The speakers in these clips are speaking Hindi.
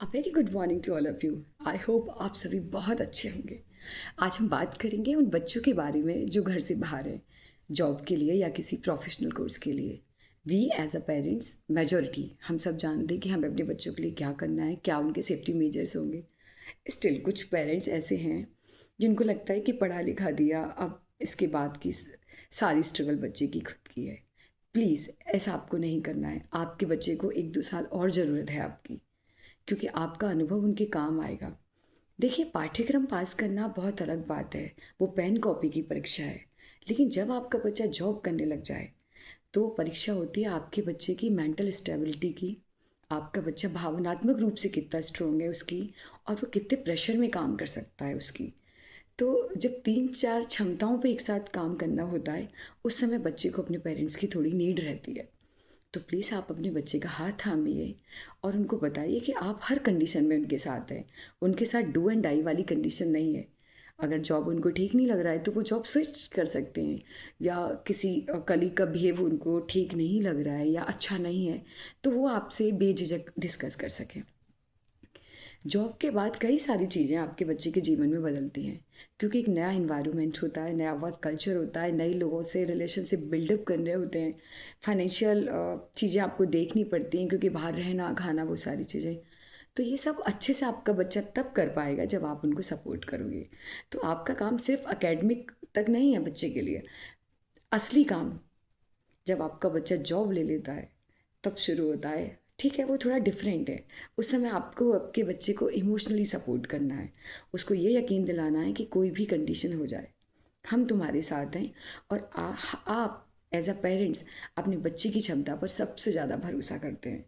Very good morning to all of you. I hope आप सभी बहुत अच्छे होंगे। आज हम बात करेंगे उन बच्चों के बारे में जो घर से बाहर हैं, जॉब के लिए या किसी प्रोफेशनल कोर्स के लिए। We as a parents majority हम सब जानते हैं कि हमें अपने बच्चों के लिए क्या करना है, क्या उनके सेफ्टी मेजर्स होंगे। स्टिल कुछ पेरेंट्स ऐसे हैं जिनको लगता है कि पढ़ा लिखा दिया, अब इसके बाद की सारी स्ट्रगल बच्चे की खुद की है। प्लीज़ ऐसा आपको नहीं करना है। आपके बच्चे को 1-2 साल और ज़रूरत है आपकी, क्योंकि आपका अनुभव उनके काम आएगा। देखिए, पाठ्यक्रम पास करना बहुत अलग बात है, वो पेन कॉपी की परीक्षा है। लेकिन जब आपका बच्चा जॉब करने लग जाए, तो परीक्षा होती है आपके बच्चे की मेंटल स्टेबिलिटी की, आपका बच्चा भावनात्मक रूप से कितना स्ट्रोंग है उसकी, और वो कितने प्रेशर में काम कर सकता है उसकी। तो जब 3-4 क्षमताओं पे एक साथ काम करना होता है, उस समय बच्चे को अपने पेरेंट्स की थोड़ी नीड रहती है। तो प्लीज़ आप अपने बच्चे का हाथ थामिए और उनको बताइए कि आप हर कंडीशन में उनके साथ हैं। उनके साथ डू एंड डाई वाली कंडीशन नहीं है। अगर जॉब उनको ठीक नहीं लग रहा है तो वो जॉब स्विच कर सकते हैं, या किसी कलीग का बिहेव उनको ठीक नहीं लग रहा है या अच्छा नहीं है, तो वो आपसे बेझिझक डिस्कस कर सकें। जॉब के बाद कई सारी चीज़ें आपके बच्चे के जीवन में बदलती हैं, क्योंकि एक नया इन्वायरमेंट होता है, नया वर्क कल्चर होता है, नए लोगों से रिलेशनशिप बिल्डअप करने होते हैं, फाइनेंशियल चीज़ें आपको देखनी पड़ती हैं, क्योंकि बाहर रहना खाना वो सारी चीज़ें। तो ये सब अच्छे से आपका बच्चा तब कर पाएगा जब आप उनको सपोर्ट करोगे। तो आपका काम सिर्फ एकेडमिक तक नहीं है बच्चे के लिए। असली काम जब आपका बच्चा जॉब ले लेता है तब शुरू होता है। ठीक है, वो थोड़ा डिफरेंट है। उस समय आपको आपके बच्चे को इमोशनली सपोर्ट करना है, उसको ये यकीन दिलाना है कि कोई भी कंडीशन हो जाए, हम तुम्हारे साथ हैं। और आप एज अ पेरेंट्स अपने बच्चे की क्षमता पर सबसे ज़्यादा भरोसा करते हैं।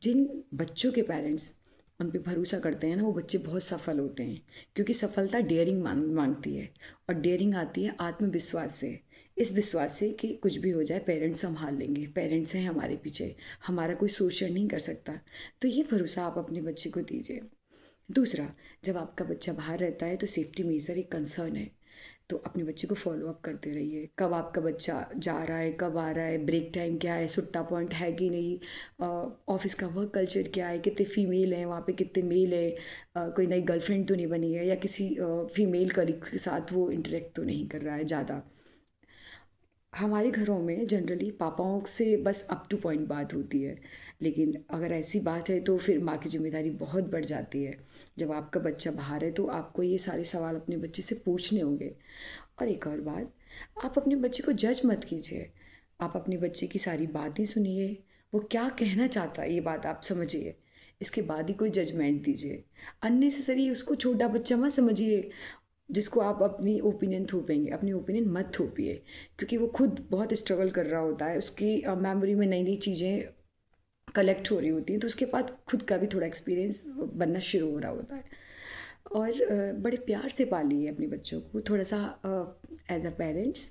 जिन बच्चों के पेरेंट्स उन पे भरोसा करते हैं ना, वो बच्चे बहुत सफल होते हैं, क्योंकि सफलता डेयरिंग मांगती है, और डेयरिंग आती है आत्मविश्वास से। इस विश्वास से कि कुछ भी हो जाए पेरेंट्स संभाल लेंगे, पेरेंट्स हैं हमारे पीछे, हमारा कोई शोषण नहीं कर सकता। तो ये भरोसा आप अपने बच्चे को दीजिए। दूसरा, जब आपका बच्चा बाहर रहता है तो सेफ्टी मेजर एक कंसर्न है। तो अपने बच्चे को फॉलो अप करते रहिए, कब आपका बच्चा जा रहा है, कब आ रहा है, ब्रेक टाइम क्या है, सुट्टा पॉइंट है कि नहीं, ऑफिस का वर्क कल्चर क्या है, कितने फीमेल हैं वहाँ पे, कितने मेल है, कोई नई गर्लफ्रेंड तो नहीं बनी है, या किसी फीमेल कलीग के साथ वो इंटरेक्ट तो नहीं कर रहा है ज़्यादा। हमारे घरों में जनरली पापाओं से बस अप टू पॉइंट बात होती है, लेकिन अगर ऐसी बात है तो फिर माँ की जिम्मेदारी बहुत बढ़ जाती है। जब आपका बच्चा बाहर है तो आपको ये सारे सवाल अपने बच्चे से पूछने होंगे। और एक और बात, आप अपने बच्चे को जज मत कीजिए। आप अपने बच्चे की सारी बातें सुनिए, वो क्या कहना चाहता है ये बात आप समझिए। इसके बाद ही कोई जजमेंट दीजिए। अननेसेसरी उसको छोटा बच्चा मत समझिए, जिसको आप अपनी ओपिनियन थोपेंगे। अपनी ओपिनियन मत थोपिए, क्योंकि वो खुद बहुत स्ट्रगल कर रहा होता है, उसकी मेमोरी में नई नई चीज़ें कलेक्ट हो रही होती हैं, तो उसके बाद खुद का भी थोड़ा एक्सपीरियंस बनना शुरू हो रहा होता है। और बड़े प्यार से पालिए अपने बच्चों को। थोड़ा सा एज अ पेरेंट्स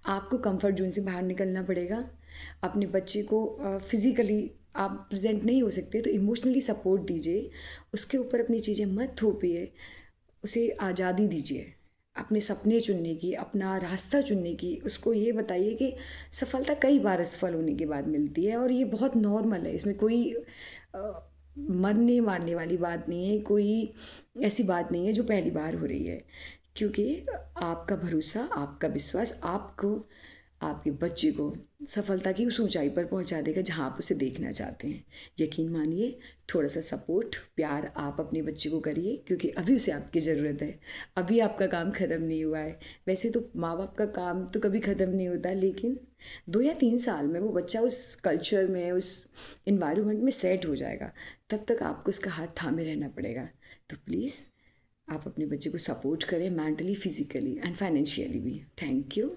आपको कंफर्ट जोन से बाहर निकलना पड़ेगा। अपने बच्चे को फिज़िकली आप प्रेजेंट नहीं हो सकते तो इमोशनली सपोर्ट दीजिए। उसके ऊपर अपनी चीज़ें मत थोपिए, उसे आज़ादी दीजिए अपने सपने चुनने की, अपना रास्ता चुनने की। उसको ये बताइए कि सफलता कई बार असफल होने के बाद मिलती है, और ये बहुत नॉर्मल है। इसमें कोई मरने मारने वाली बात नहीं है, कोई ऐसी बात नहीं है जो पहली बार हो रही है। क्योंकि आपका भरोसा, आपका विश्वास आपको, आपके बच्चे को सफलता की उस ऊंचाई पर पहुंचा देगा जहां आप उसे देखना चाहते हैं। यकीन मानिए, थोड़ा सा सपोर्ट प्यार आप अपने बच्चे को करिए, क्योंकि अभी उसे आपकी ज़रूरत है। अभी आपका काम ख़त्म नहीं हुआ है। वैसे तो माँ बाप का काम तो कभी ख़त्म नहीं होता, लेकिन 2 या 3 साल में वो बच्चा उस कल्चर में, उस इन्वायरमेंट में सेट हो जाएगा। तब तक आपको उसका हाथ थामे रहना पड़ेगा। तो प्लीज़ आप अपने बच्चे को सपोर्ट करें, मेंटली, फिजिकली एंड फाइनेंशियली भी। Thank you.